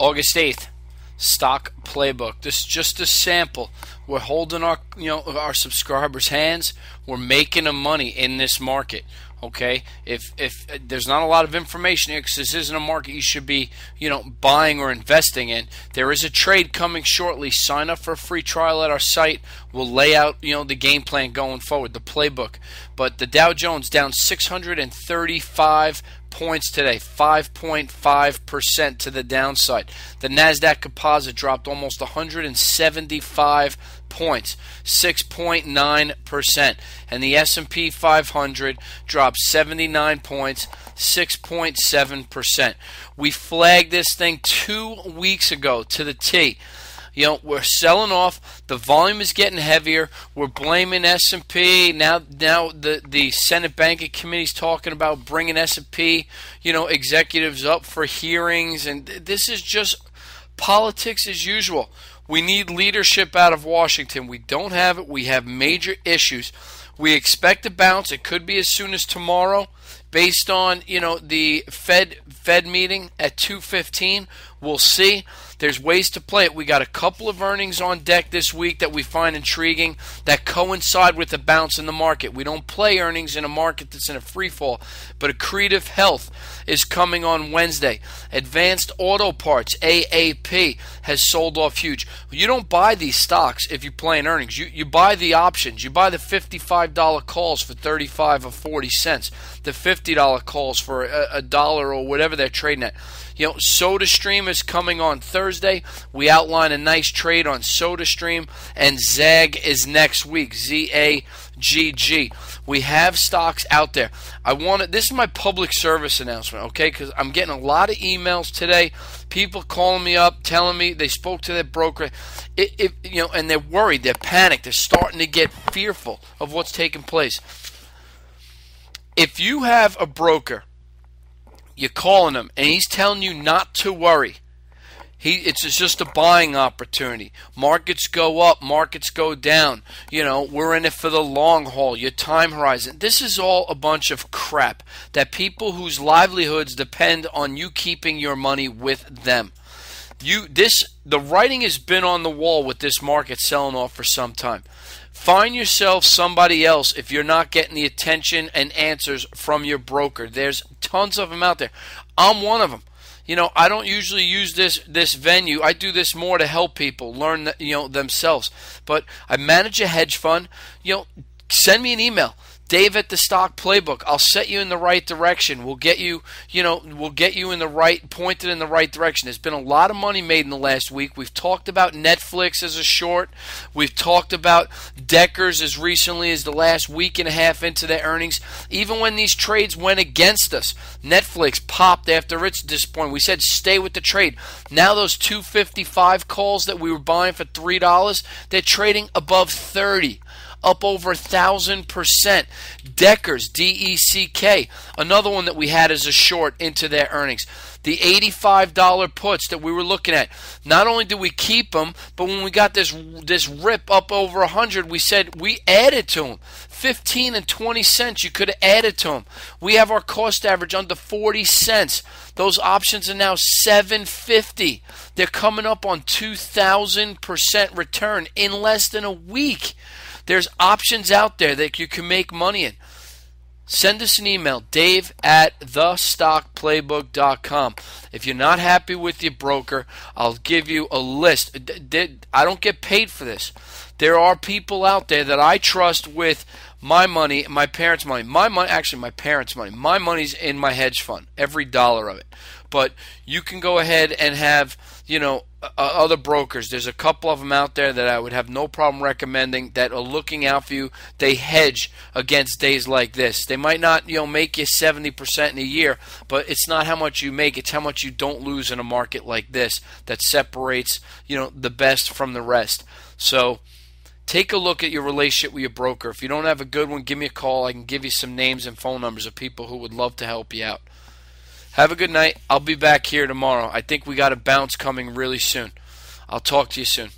August 8th, stock playbook. This is just a sample. We're holding our our subscribers' hands. We're making them money in this market. Okay, if there's not a lot of information here because this isn't a market you should be buying or investing in, there is a trade coming shortly. Sign up for a free trial at our site. We'll lay out the game plan going forward, the playbook. But the Dow Jones down 635 points today, 5.5% to the downside. The Nasdaq Composite dropped almost 175 points, 6.9%, and the S&P 500 dropped 79 points, 6.7%. We flagged this thing 2 weeks ago to the T. We're selling off. The volume is getting heavier. We're blaming S&P. Now the Senate Banking Committee is talking about bringing S&P, executives up for hearings, and this is just politics as usual. We need leadership out of Washington. We don't have it. We have major issues. We expect a bounce. It could be as soon as tomorrow, based on the Fed meeting at 2:15. We'll see. There's ways to play it. We got a couple of earnings on deck this week that we find intriguing that coincide with the bounce in the market. We don't play earnings in a market that's in a free fall, but Accretive Health is coming on Wednesday. Advanced Auto Parts, AAP, has sold off huge. You don't buy these stocks if you play in earnings. You buy the options. You buy the $55 calls for 35 or 40 cents, the $50 calls for a dollar or whatever they're trading at. SodaStream is coming on Thursday. We outline a nice trade on SodaStream, and ZAGG is next week. ZAGG. We have stocks out there. This is my public service announcement, okay? Because I'm getting a lot of emails today. People calling me up, telling me they spoke to their broker, and they're worried, they're panicked, they're starting to get fearful of what's taking place. If you have a broker, you're calling him, and he's telling you not to worry. It's just a buying opportunity. Markets go up, markets go down. We're in it for the long haul, your time horizon. This is all a bunch of crap that people whose livelihoods depend on you keeping your money with them. The writing has been on the wall with this market selling off for some time. Find yourself somebody else if you're not getting the attention and answers from your broker. There's tons of them out there. I'm one of them. I don't usually use this venue. I do this more to help people learn themselves. But I manage a hedge fund. Send me an email. Dave at the Stock Playbook. I'll set you in the right direction. We'll get you, pointed in the right direction. There's been a lot of money made in the last week. We've talked about Netflix as a short. We've talked about Deckers as recently as the last week and a half into their earnings. Even when these trades went against us, Netflix popped after its disappointment. We said stay with the trade. Now those 255 calls that we were buying for $3, they're trading above 30. Up over 1,000%. Deckers, DECK, another one that we had as a short into their earnings. The $85 puts that we were looking at. Not only did we keep them, but when we got this rip up over 100, we said we added to them. 15 and 20 cents you could have added to them. We have our cost average under 40 cents. Those options are now $7.50. They're coming up on 2,000% return in less than a week. There's options out there that you can make money in. Send us an email, dave@thestockplaybook.com. If you're not happy with your broker, I'll give you a list. I don't get paid for this. There are people out there that I trust with my money, my parents' money. My parents' money. My money's in my hedge fund, every dollar of it. But you can go ahead and have, other brokers. There's a couple of them out there that I would have no problem recommending that are looking out for you. They hedge against days like this. They might not, make you 70% in a year, but it's not how much you make, it's how much you don't lose in a market like this that separates, the best from the rest. So take a look at your relationship with your broker. If you don't have a good one, give me a call. I can give you some names and phone numbers of people who would love to help you out. Have a good night. I'll be back here tomorrow. I think we got a bounce coming really soon. I'll talk to you soon.